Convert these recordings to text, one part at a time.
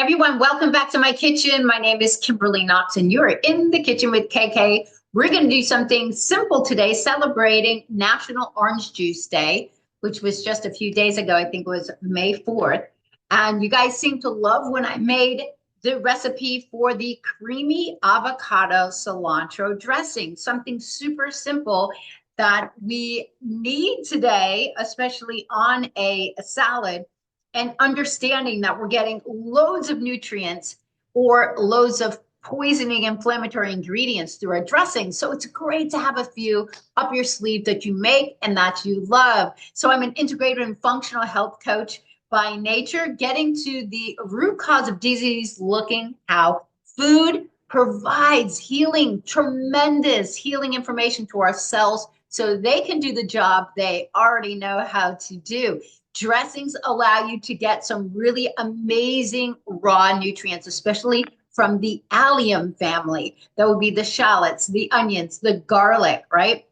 Everyone, welcome back to my kitchen. My name is Kimberly Knox, and you're in the kitchen with KK. We're going to do something simple today, celebrating National Orange Juice Day, which was just a few days ago. I think it was May 4th. And you guys seem to love when I made the recipe for the creamy avocado cilantro dressing, something super simple that we need today, especially on a salad, and understanding that we're getting loads of nutrients or loads of poisoning inflammatory ingredients through our dressing. So it's great to have a few up your sleeve that you make and that you love. So I'm an integrative and functional health coach by nature, getting to the root cause of disease, looking how food provides healing, tremendous healing information to our cells so they can do the job they already know how to do. Dressings allow you to get some really amazing raw nutrients, especially from the allium family. That would be the shallots, the onions, the garlic, right?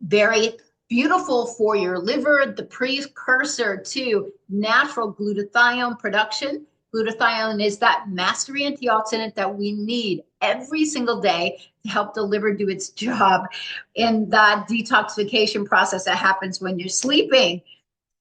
Very beautiful for your liver, the precursor to natural glutathione production. Glutathione is that master antioxidant that we need every single day to help the liver do its job in that detoxification process that happens when you're sleeping.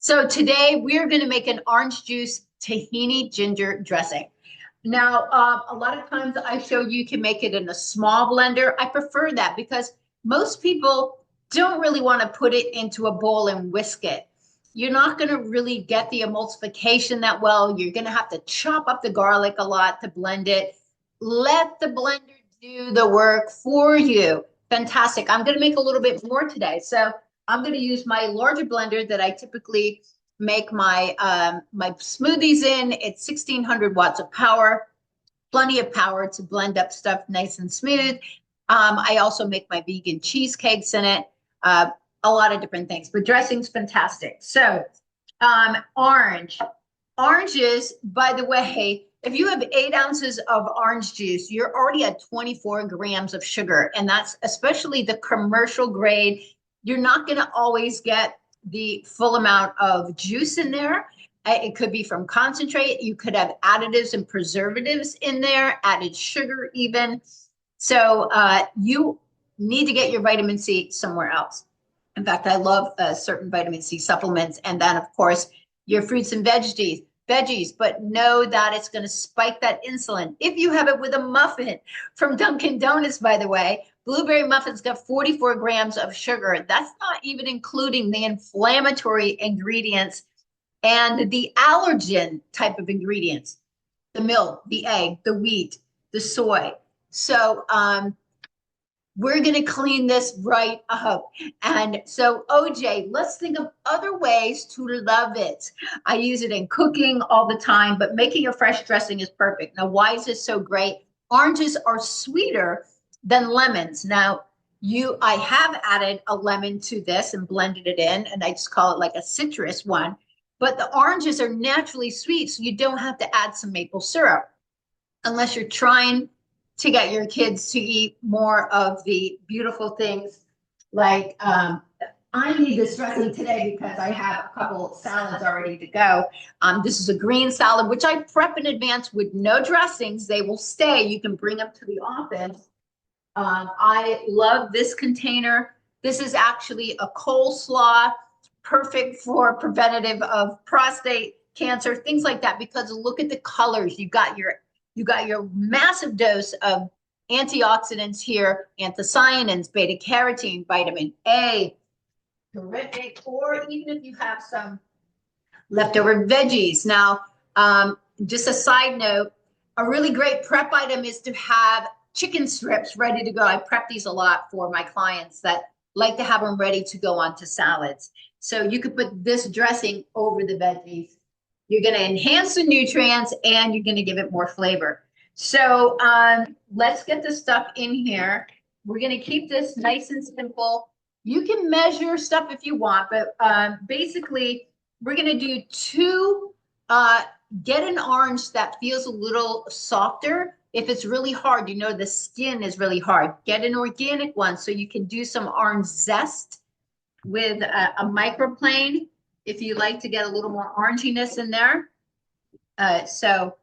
So today we're going to make an orange juice tahini ginger dressing. Now, a lot of times I show you can make it in a small blender. I prefer that because most people don't really want to put it into a bowl and whisk it. You're not going to really get the emulsification that well. You're going to have to chop up the garlic a lot to blend it. Let the blender do the work for you. Fantastic. I'm going to make a little bit more today. So I'm going to use my larger blender that I typically make my my smoothies in. It's 1600 watts of power, plenty of power to blend up stuff nice and smooth. I also make my vegan cheesecakes in it, a lot of different things, but dressing's fantastic. So oranges, by the way, if you have 8 ounces of orange juice, you're already at 24 grams of sugar, and that's especially the commercial grade. You're not going to always get the full amount of juice in there. It could be from concentrate. You could have additives and preservatives in there, added sugar even. So you need to get your vitamin C somewhere else. In fact, I love certain vitamin C supplements. And then, of course, your fruits and veggies, but know that it's going to spike that insulin. If you have it with a muffin from Dunkin' Donuts, by the way, blueberry muffins got 44 grams of sugar. That's not even including the inflammatory ingredients and the allergen type of ingredients, the milk, the egg, the wheat, the soy. So we're going to clean this right up. And so, OJ, let's think of other ways to love it. I use it in cooking all the time, but making a fresh dressing is perfect. Now, why is this so great? Oranges are sweeter than lemons. Now, I have added a lemon to this and blended it in, and I just call it like a citrus one. But the oranges are naturally sweet, so you don't have to add some maple syrup unless you're trying to get your kids to eat more of the beautiful things like I need this dressing today because I have a couple salads already to go. This is a green salad, which I prep in advance with no dressings. They will stay. You can bring them to the office. I love this container. This is actually a coleslaw, perfect for preventative of prostate cancer, things like that, because look at the colors. You got your massive dose of antioxidants here, anthocyanins, beta carotene, vitamin A, terrific. Or even if you have some leftover veggies. Now, just a side note, a really great prep item is to have chicken strips ready to go. I prep these a lot for my clients that like to have them ready to go onto salads. So you could put this dressing over the veggies. You're going to enhance the nutrients and you're going to give it more flavor. So let's get this stuff in here. We're going to keep this nice and simple. You can measure stuff if you want, but basically we're going to do get an orange that feels a little softer. If it's really hard, the skin is really hard. Get an organic one so you can do some orange zest with a microplane if you like to get a little more oranginess in there. So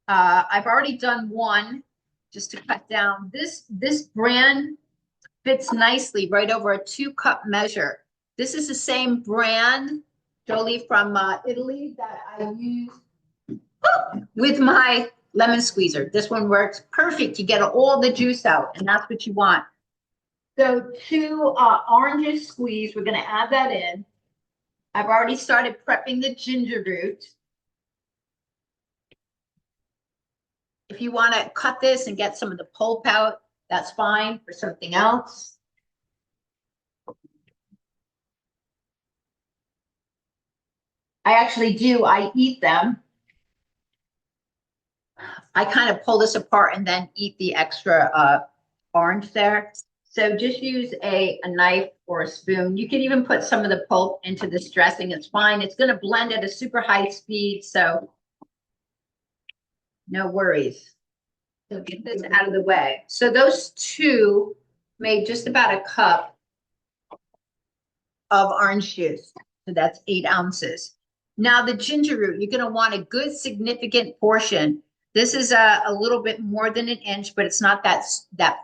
I've already done one just to cut down. This brand fits nicely right over a 2-cup measure. This is the same brand, Jolie, from Italy that I use with my lemon squeezer. This one works perfect. You get all the juice out, and that's what you want. So 2 oranges squeezed. We're going to add that in. I've already started prepping the ginger root. If you want to cut this and get some of the pulp out, that's fine for something else. I actually do. I eat them. I kind of pull this apart and then eat the extra orange there. So just use a knife or a spoon. You can even put some of the pulp into this dressing. It's fine. It's going to blend at a super high speed, so no worries. So get this out of the way. So those 2 made just about a cup of orange juice. So that's 8 ounces. Now the ginger root, you're going to want a good significant portion. This is a little bit more than an inch, but it's not that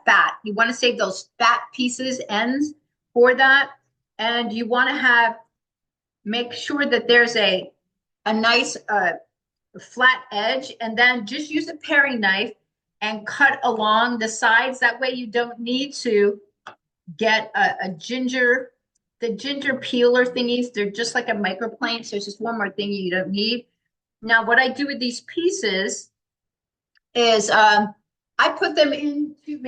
fat. You want to save those fat pieces, ends for that. And you want to make sure that there's a nice flat edge, and then just use a paring knife and cut along the sides. That way you don't need to get the ginger peeler thingies. They're just like a microplane. So it's just one more thing you don't need. Now, what I do with these pieces is I put them into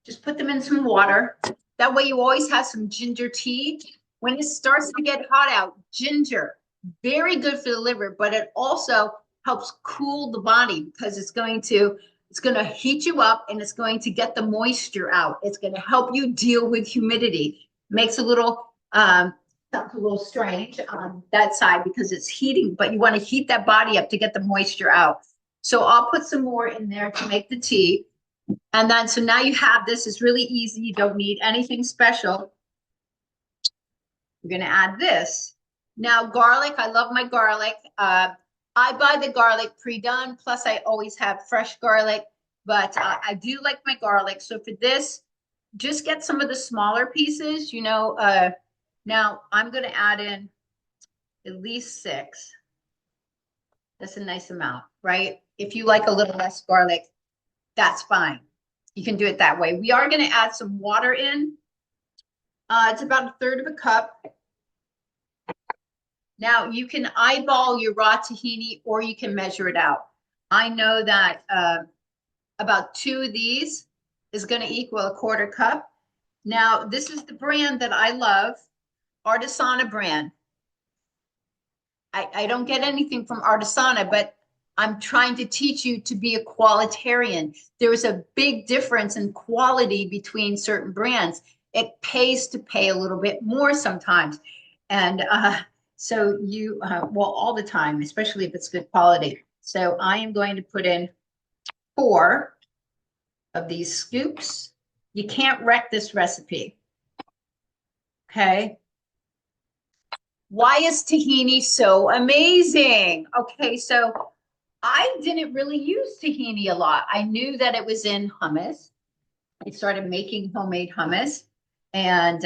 just put them in some water. That way you always have some ginger tea. When it starts to get hot out, ginger, very good for the liver, but it also helps cool the body because it's going to heat you up and it's going to get the moisture out. It's going to help you deal with humidity. Makes a little sounds a little strange on that side because it's heating, but you want to heat that body up to get the moisture out. So I'll put some more in there to make the tea. And then, so now you have this. It's really easy. You don't need anything special. We're going to add this. Now, garlic. I love my garlic. I buy the garlic pre-done. Plus, I always have fresh garlic. But I do like my garlic. So for this, just get some of the smaller pieces. Now I'm going to add in at least 6. That's a nice amount, right? If you like a little less garlic, that's fine. You can do it that way. We are going to add some water in. It's about 1/3 of a cup. Now you can eyeball your raw tahini or you can measure it out. I know that about 2 of these is going to equal a 1/4 cup. Now this is the brand that I love, Artisana brand. I don't get anything from Artisana, but I'm trying to teach you to be a qualitarian. There's a big difference in quality between certain brands. It pays to pay a little bit more sometimes. And so well, all the time, especially if it's good quality. So I am going to put in 4 of these scoops. You can't wreck this recipe. Okay. Why is tahini so amazing? Okay, so I didn't really use tahini a lot. I knew that it was in hummus. I started making homemade hummus. And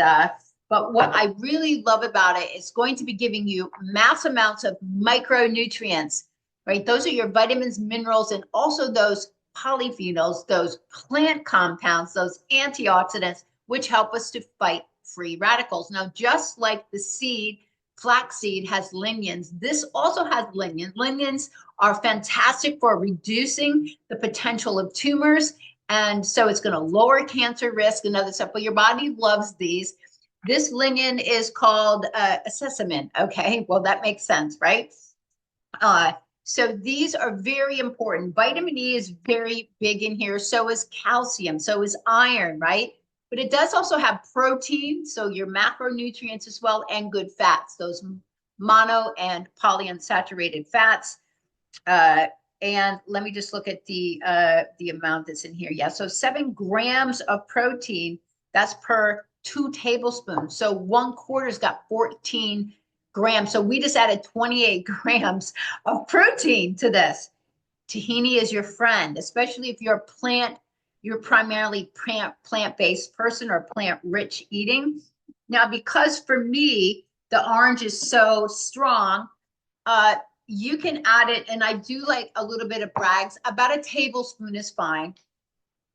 but what I really love about it is going to be giving you mass amounts of micronutrients, right? Those are your vitamins, minerals, and also those polyphenols, those plant compounds, those antioxidants, which help us to fight free radicals. Now, just like the seed, flaxseed has lignans. This also has lignans. Lignans are fantastic for reducing the potential of tumors. And so it's going to lower cancer risk and other stuff. But your body loves these. This lignan is called a sesame. Okay, well, that makes sense, right? So these are very important. Vitamin E is very big in here. So is calcium. So is iron, right? But it does also have protein, so your macronutrients as well, and good fats, those mono and polyunsaturated fats. And let me just look at the amount that's in here. Yeah, so 7 grams of protein, that's per 2 tablespoons. So 1/4's got 14 grams. So we just added 28 grams of protein to this. Tahini is your friend, especially if you're primarily plant-based person or plant-rich eating. Now, because for me, the orange is so strong, uh, you can add it, and I do like a little bit of Bragg's. About a tablespoon is fine.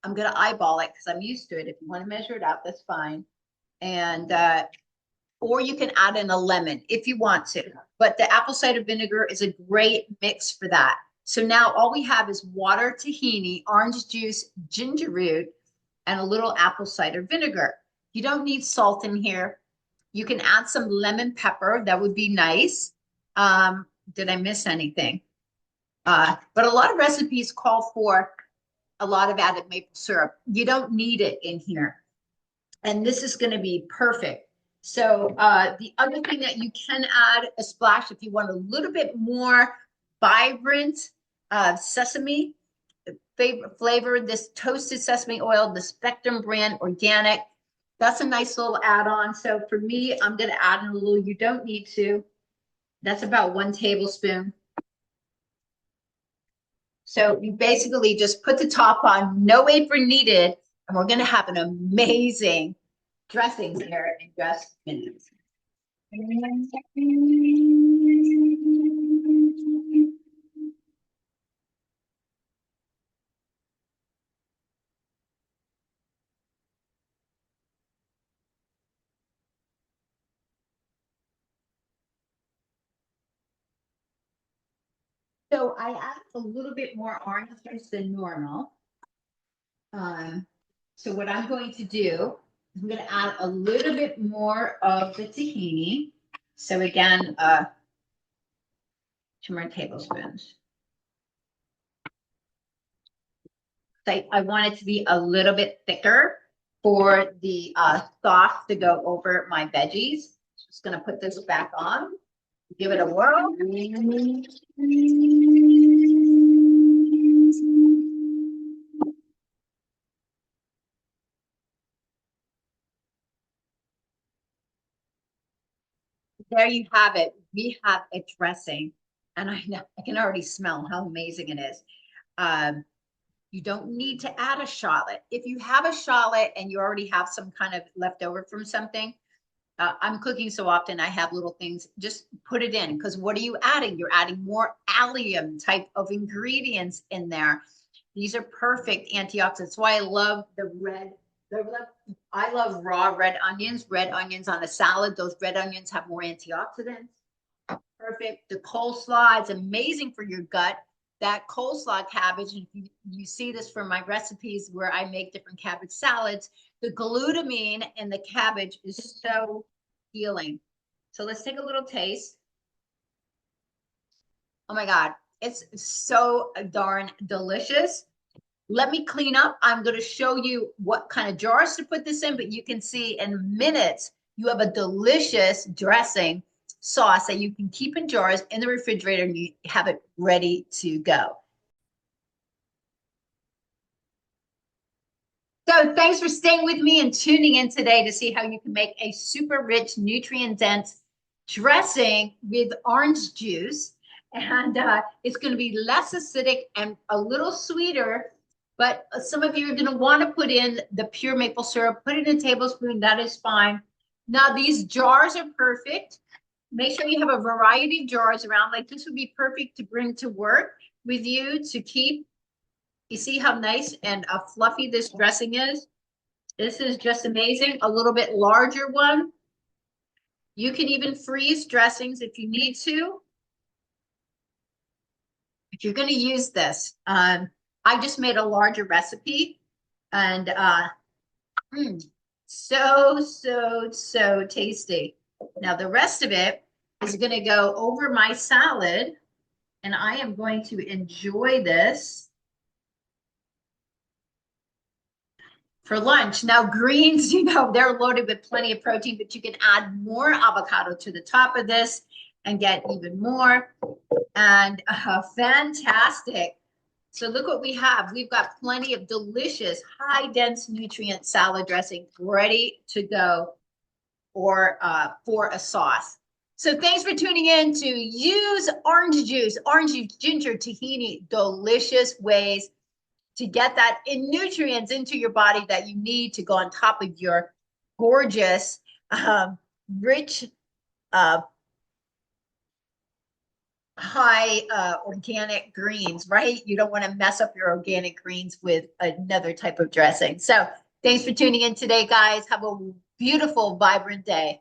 I'm gonna eyeball it because I'm used to it. If you want to measure it out, that's fine. And or you can add in a lemon if you want to. But the apple cider vinegar is a great mix for that. So now all we have is water, tahini, orange juice, ginger root, and a little apple cider vinegar. You don't need salt in here. You can add some lemon pepper. That would be nice. Did I miss anything? But a lot of recipes call for a lot of added maple syrup. You don't need it in here. And this is going to be perfect. So the other thing that you can add a splash if you want a little bit more vibrant sesame flavor, this toasted sesame oil, the Spectrum brand organic. That's a nice little add-on. So for me, I'm going to add in a little. You don't need to. That's about 1 tablespoon. So you basically just put the top on, no apron needed, and we're going to have an amazing dressing here in just minutes. So I add a little bit more orange juice than normal. So what I'm going to do is I'm going to add a little bit more of the tahini. So again, 2 more tablespoons. I want it to be a little bit thicker for the sauce to go over my veggies. Just going to put this back on, give it a whirl. There you have it. We have a dressing, and I know I can already smell how amazing it is. You don't need to add a shallot. If you have a shallot and you already have some kind of leftover from something, I'm cooking so often, I have little things, just put it in, because what are you adding? You're adding more allium type of ingredients in there. These are perfect antioxidants. That's why I love the red. I love raw red onions. Red onions on a salad. Those red onions have more antioxidants. Perfect. The coleslaw is amazing for your gut. That coleslaw cabbage, and you see this from my recipes where I make different cabbage salads, the glutamine in the cabbage is so healing. So let's take a little taste. Oh my God, it's so darn delicious. Let me clean up. I'm going to show you what kind of jars to put this in, but you can see in minutes, you have a delicious dressing sauce that you can keep in jars in the refrigerator and you have it ready to go. So thanks for staying with me and tuning in today to see how you can make a super rich, nutrient-dense dressing with orange juice. And it's going to be less acidic and a little sweeter, but some of you are going to want to put in the pure maple syrup, put it in a tablespoon, that is fine. Now these jars are perfect. Make sure you have a variety of jars around. Like this would be perfect to bring to work with you to keep. You see how nice and fluffy this dressing is? This is just amazing. A little bit larger one. You can even freeze dressings if you need to. If you're going to use this, I just made a larger recipe, and so tasty. Now the rest of it is going to go over my salad, and I am going to enjoy this for lunch. Now greens, they're loaded with plenty of protein, but you can add more avocado to the top of this and get even more. And fantastic. So look what we have. We've got plenty of delicious, high dense nutrient salad dressing ready to go or for a sauce. So thanks for tuning in to use orange juice, ginger, tahini, delicious ways to get that in nutrients into your body that you need to go on top of your gorgeous, rich, uh, high organic greens, right? You don't want to mess up your organic greens with another type of dressing. So thanks for tuning in today, guys. Have a beautiful, vibrant day.